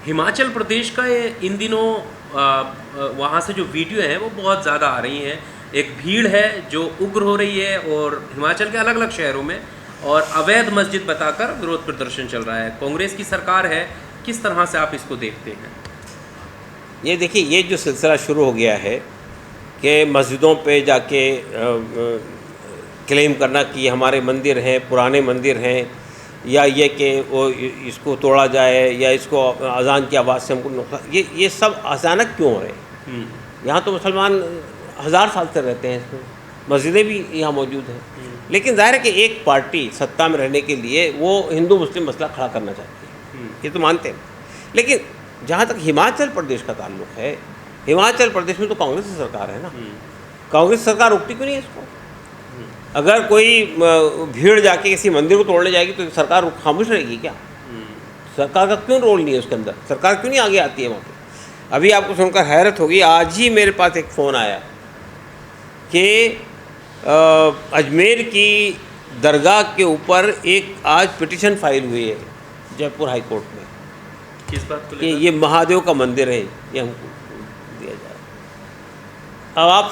हिमाचल प्रदेश का ये इन दिनों वहाँ से जो वीडियो हैं वो बहुत ज़्यादा आ रही हैं। एक भीड़ है जो उग्र हो रही है और हिमाचल के अलग अलग शहरों में और अवैध मस्जिद बताकर विरोध प्रदर्शन चल रहा है। कांग्रेस की सरकार है, किस तरह से आप इसको देखते हैं? ये देखिए, ये जो सिलसिला शुरू हो गया है कि मस्जिदों पे जाके क्लेम करना कि हमारे मंदिर हैं, पुराने मंदिर हैं, या ये कि वो इसको तोड़ा जाए या इसको अजान की आवाज़ से हमको नुकसान, ये सब अचानक क्यों हो रहे हैं? यहाँ तो मुसलमान हज़ार साल से रहते हैं, इसमें मस्जिदें भी यहाँ मौजूद हैं। लेकिन ज़ाहिर है कि एक पार्टी सत्ता में रहने के लिए वो हिंदू मुस्लिम मसला खड़ा करना चाहती है, ये तो मानते हैं। लेकिन जहाँ तक हिमाचल प्रदेश का ताल्लुक़ है, हिमाचल प्रदेश में तो कांग्रेस की सरकार है ना। कांग्रेस सरकार रोकती क्यों नहीं है इसको? अगर कोई भीड़ जाके किसी मंदिर को तोड़ने जाएगी तो सरकार खामोश रहेगी क्या? सरकार का क्यों रोल नहीं है उसके अंदर? सरकार क्यों नहीं आगे आती है वहाँ पे? अभी आपको सुनकर हैरत होगी, आज ही मेरे पास एक फ़ोन आया कि अजमेर की दरगाह के ऊपर एक आज पिटीशन फाइल हुई है जयपुर हाई कोर्ट में। किस बात को कि लेकर? ये महादेव का मंदिर है, ये हमको दिया जाए। अब आप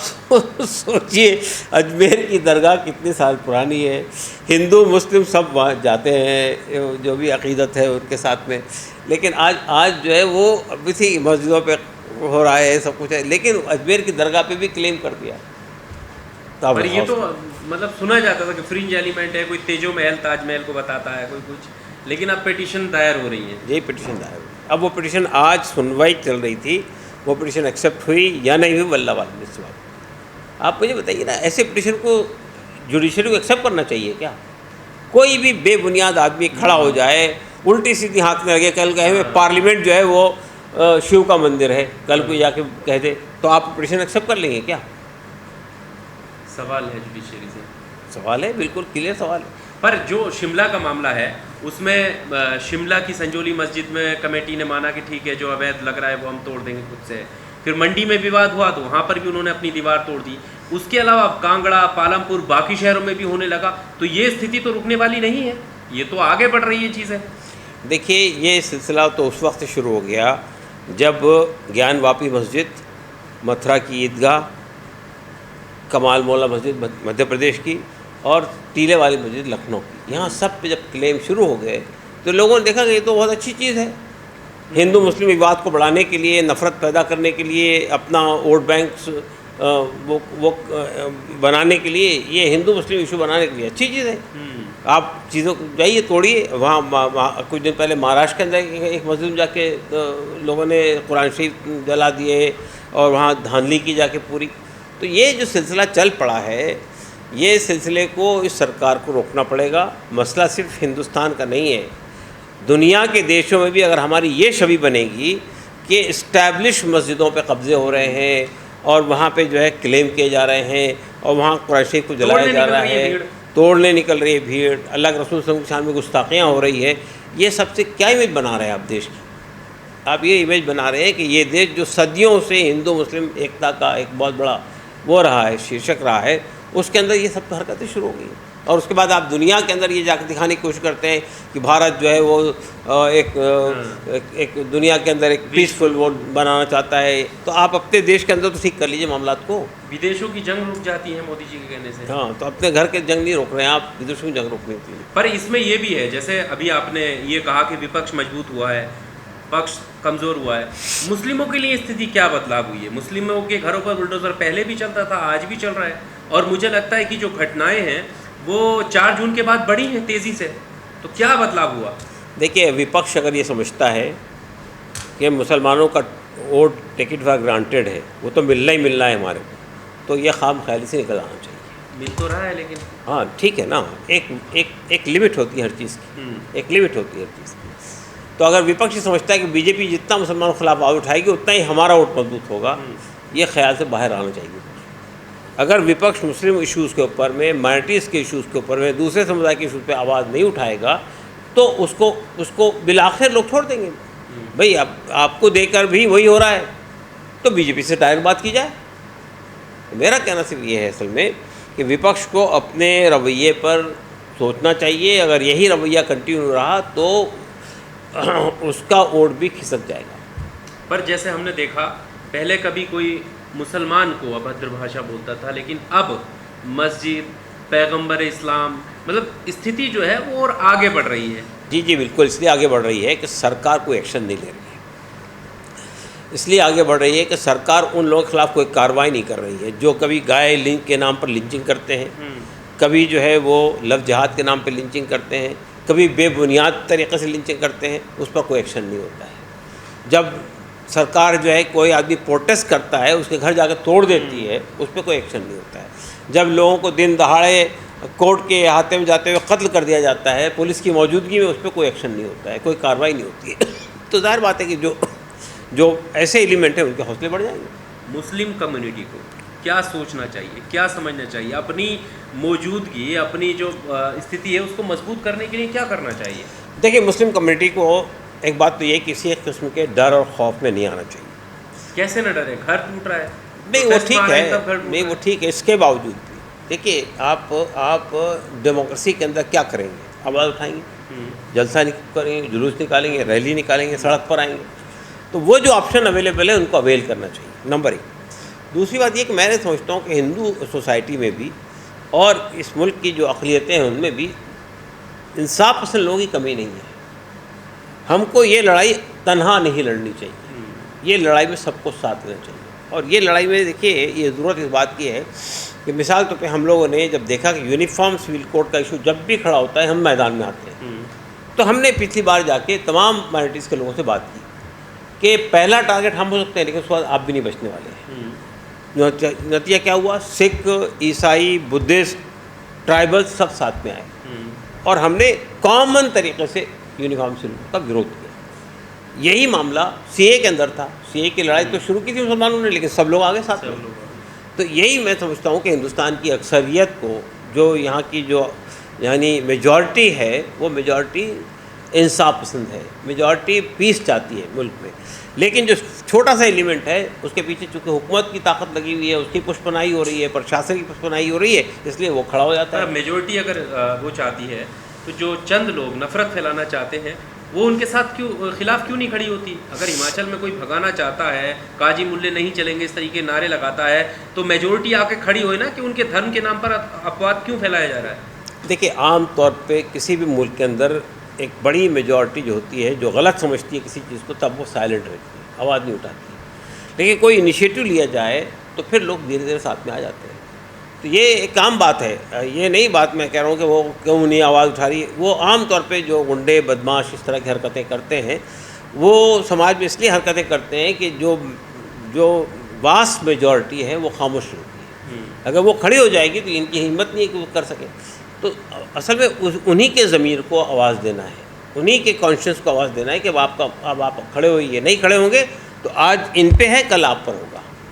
सोचिए, अजमेर की दरगाह कितने साल पुरानी है, हिंदू मुस्लिम सब वहाँ जाते हैं, जो भी अक़ीदत है उनके साथ में। लेकिन आज जो है वो अभी थी मस्जिदों पे हो रहा है, सब कुछ है, लेकिन अजमेर की दरगाह पे भी क्लेम कर दिया। तो पर ये तो मतलब सुना जाता था कि फ्रिंज एलिमेंट है, कोई तेजो महल ताजमहल को बताता है, कोई कुछ, लेकिन अब पिटीशन दायर हो रही है। यही पिटीशन दायर हुई। अब वो पिटीशन आज सुनवाई चल रही थी, वो पिटीशन एक्सेप्ट हुई या नहीं हुई, वल्लाह वालम इस बात। आप मुझे बताइए ना, ऐसे पिटीशन को जुडिशरी को एक्सेप्ट करना चाहिए क्या? कोई भी बेबुनियाद आदमी खड़ा हो जाए, उल्टी सीधी हाथ में लगे, कल कहे पार्लियामेंट जो है वो शिव का मंदिर है, कल कोई जाके कह दे, तो आप पिटीशन एक्सेप्ट कर लेंगे क्या? सवाल है जुडिशरी से। सवाल है, बिल्कुल क्लियर सवाल है। पर जो शिमला का मामला है उसमें शिमला की संजोली मस्जिद में कमेटी ने माना कि ठीक है, जो अवैध लग रहा है वो हम तोड़ देंगे खुद से। फिर मंडी में विवाद हुआ तो वहाँ पर भी उन्होंने अपनी दीवार तोड़ दी। उसके अलावा अब कांगड़ा, पालमपुर, बाकी शहरों में भी होने लगा। तो ये स्थिति तो रुकने वाली नहीं है, ये तो आगे बढ़ रही है चीज़ें। देखिए, ये सिलसिला तो उस वक्त शुरू हो गया जब ज्ञानवापी मस्जिद, मथुरा की ईदगाह, कमाल मौला मस्जिद मध्य प्रदेश की और टीले वाली मस्जिद लखनऊ की, यहाँ सब पे जब क्लेम शुरू हो गए तो लोगों ने देखा कि ये तो बहुत अच्छी चीज़ है। हिंदू मुस्लिम विवाद को बढ़ाने के लिए, नफ़रत पैदा करने के लिए, अपना वोट बैंक वो बनाने के लिए, ये हिंदू मुस्लिम इशू बनाने के लिए अच्छी चीज़ है। आप चीज़ों को जाइए, तोड़िए। वहाँ कुछ दिन पहले महाराष्ट्र के अंदर एक मस्जिद में जाके लोगों ने कुरान शरीफ जला दिए और वहाँ धांधली की जाके पूरी। तो ये जो सिलसिला चल पड़ा है, ये सिलसिले को इस सरकार को रोकना पड़ेगा। मसला सिर्फ हिंदुस्तान का नहीं है, दुनिया के देशों में भी अगर हमारी ये छवि बनेगी कि इस्टेब्लिश मस्जिदों पे कब्ज़े हो रहे हैं और वहाँ पे जो है क्लेम किए जा रहे हैं और वहाँ कुरान शरीफ को जलाया जा रहा है, तोड़ने निकल रही है भीड़, अल्लाह के रसूल सल्लल्लाहु अलैहि वसल्लम की शान में गुस्ताखियाँ हो रही है, ये सबसे क्या इमेज बना रहे हैं आप देश की? आप ये इमेज बना रहे हैं कि ये देश जो सदियों से हिंदू मुस्लिम एकता का एक बहुत बड़ा वो रहा है, शीर्षक रहा है, उसके अंदर ये सब हरकतें शुरू हो गई। और उसके बाद आप दुनिया के अंदर ये जाकर दिखाने की कोशिश करते हैं कि भारत जो है वो एक दुनिया के अंदर एक पीसफुल वो बनाना चाहता है। तो आप अपने देश के अंदर तो ठीक कर लीजिए मामलात को। विदेशों की जंग रुक जाती है मोदी जी के कहने से। हाँ, तो अपने घर के जंग नहीं रोक रहे हैं आप, विदेशों की जंग रोकने के लिए। पर इसमें ये भी है, जैसे अभी आपने ये कहा कि विपक्ष मजबूत हुआ है, पक्ष कमज़ोर हुआ है। मुस्लिमों के लिए स्थिति क्या बदलाव हुई है? मुस्लिमों के घरों पर बुलडोज़र पहले भी चलता था, आज भी चल रहा है, और मुझे लगता है कि जो घटनाएं हैं वो 4 जून के बाद बढ़ी हैं तेज़ी से। तो क्या बदलाव हुआ? देखिए, विपक्ष अगर ये समझता है कि मुसलमानों का वोट टिकट फॉर ग्रांटेड है, वो तो मिलना ही मिलना है हमारे को, तो ये खाम ख्याली से निकल आना चाहिए। मिल तो रहा है लेकिन। हाँ, ठीक है ना, एक लिमिट होती है हर चीज़ की, एक लिमिट होती है हर चीज़ की। तो अगर विपक्ष समझता है कि बीजेपी जितना मुसलमानों के खिलाफ आवाज़ उठाएगी उतना ही हमारा वोट मजबूत होगा, ये ख्याल से बाहर आना चाहिए। अगर विपक्ष मुस्लिम इश्यूज़ के ऊपर में, माइनॉरिटीज़ के इश्यूज़ के ऊपर में, दूसरे समुदाय के इशूज़ पे आवाज़ नहीं उठाएगा तो उसको बिलाखिर लोग छोड़ देंगे। भाई आपको देकर भी वही हो रहा है तो बीजेपी से डायरेक्ट बात की जाए। मेरा कहना सिर्फ ये है असल में कि विपक्ष को अपने रवैये पर सोचना चाहिए। अगर यही रवैया कंटिन्यू रहा तो उसका वोट भी खिसक जाएगा। पर जैसे हमने देखा पहले कभी कोई मुसलमान को अभद्र भाषा बोलता था, लेकिन अब मस्जिद, पैगंबर इस्लाम, मतलब स्थिति जो है वो और आगे बढ़ रही है। जी जी बिल्कुल, इसलिए आगे बढ़ रही है कि सरकार कोई एक्शन नहीं ले रही है। इसलिए आगे बढ़ रही है कि सरकार उन लोगों के खिलाफ कोई कार्रवाई नहीं कर रही है जो कभी गाय लिंच के नाम पर लिंचिंग करते हैं, कभी जो है वो लव जिहाद के नाम पर लिंचिंग करते हैं, कभी बेबुनियाद तरीक़े से लिंचिंग करते हैं, उस पर कोई एक्शन नहीं होता है। जब सरकार जो है कोई आदमी प्रोटेस्ट करता है, उसके घर जाकर तोड़ देती है, उस पर कोई एक्शन नहीं होता है। जब लोगों को दिन दहाड़े कोर्ट के अहाते में जाते हुए कत्ल कर दिया जाता है पुलिस की मौजूदगी में, उस पर कोई एक्शन नहीं होता है, कोई कार्रवाई नहीं होती है। तो जाहिर बात है कि जो ऐसे एलिमेंट हैं उनके हौसले बढ़ जाएंगे। मुस्लिम कम्युनिटी को क्या सोचना चाहिए, क्या समझना चाहिए, अपनी मौजूदगी, अपनी जो स्थिति है उसको मजबूत करने के लिए क्या करना चाहिए? देखिए, मुस्लिम कम्युनिटी को एक बात तो ये किसी एक किस्म के डर और खौफ में नहीं आना चाहिए। कैसे न डरे, घर टूट रहा है। नहीं वो ठीक है, नहीं वो ठीक है, इसके बावजूद भी देखिए आप डेमोक्रेसी के अंदर क्या करेंगे? आवाज़ उठाएंगे, जलसा करेंगे, जुलूस निकालेंगे, रैली निकालेंगे, सड़क पर आएंगे। तो वो जो ऑप्शन अवेलेबल है उनको अवेल करना चाहिए, नंबर एक। दूसरी बात ये कि मैं समझता हूँ कि हिंदू सोसाइटी में भी और इस मुल्क की जो अक़लियतें हैं उनमें भी इंसाफ पसंद लोगों की कमी नहीं है। हमको ये लड़ाई तन्हा नहीं लड़नी चाहिए, ये लड़ाई में सबको साथ देना चाहिए। और ये लड़ाई में देखिए ये ज़रूरत इस बात की है कि मिसाल तौर पे हम लोगों ने जब देखा कि यूनिफॉर्म सिविल कोड का इशू जब भी खड़ा होता है हम मैदान में आते हैं, तो हमने पिछली बार जाके तमाम माइनॉरिटीज़ के लोगों से बात की कि पहला टारगेट हम हो सकते हैं लेकिन उसके बाद आप भी नहीं बचने वाले हैं। नतीजा क्या हुआ? सिख, ईसाई, बुद्धिस्ट, ट्राइबल सब साथ में आए और हमने कॉमन तरीके से यूनिफॉर्म सिविल कोड का विरोध किया। यही मामला सीए के अंदर था। सीए की लड़ाई तो शुरू की थी मुसलमानों ने, लेकिन सब लोग आगे साथ में। तो यही मैं समझता हूँ कि हिंदुस्तान की अक्सरियत को, जो यहाँ की जो यानी मेजॉरिटी है, वो मेजॉरिटी इंसाफ पसंद है, मेजॉरिटी पीस चाहती है मुल्क में। लेकिन जो छोटा सा एलिमेंट है उसके पीछे चूँकि हुकूमत की ताकत लगी हुई है, उसकी पुष्पनाई हो रही है, प्रशासन की पुष्पनाई हो रही है, इसलिए वो खड़ा हो जाता है। मेजॉरिटी अगर वो चाहती है तो जो चंद लोग नफरत फैलाना चाहते हैं वो उनके साथ खिलाफ क्यों नहीं खड़ी होती? अगर हिमाचल में कोई भगाना चाहता है, काजी मुल्ले नहीं चलेंगे, इस तरीके नारे लगाता है, तो मेजॉरिटी आके खड़ी होए ना कि उनके धर्म के नाम पर अपवाद क्यों फैलाया जा रहा है? देखिए, आम तौर पे किसी भी मुल्क के अंदर एक बड़ी मेजॉरिटी जो होती है जो गलत समझती है किसी चीज़ को, तब वो साइलेंट रहती है, आवाज़ नहीं उठाती। लेकिन कोई इनिशिएटिव लिया जाए तो फिर लोग धीरे धीरे साथ में आ जाते हैं। तो ये एक आम बात है, ये नई बात मैं कह रहा हूँ कि वो क्यों नहीं आवाज़ उठा रही। वो आम तौर पे जो गुंडे बदमाश इस तरह की हरकतें करते हैं वो समाज में इसलिए हरकतें करते हैं कि जो वास्ट मेजॉरिटी है वो खामोश रहती है। अगर वो खड़ी हो जाएगी तो इनकी हिम्मत नहीं है कि वो कर सकें। तो असल में उन्हीं के ज़मीर को आवाज़ देना है, उन्हीं के कॉन्शियस को आवाज़ देना है कि अब आप खड़े होइए। नहीं खड़े होंगे तो आज इन पे है, कल आप पर होगा।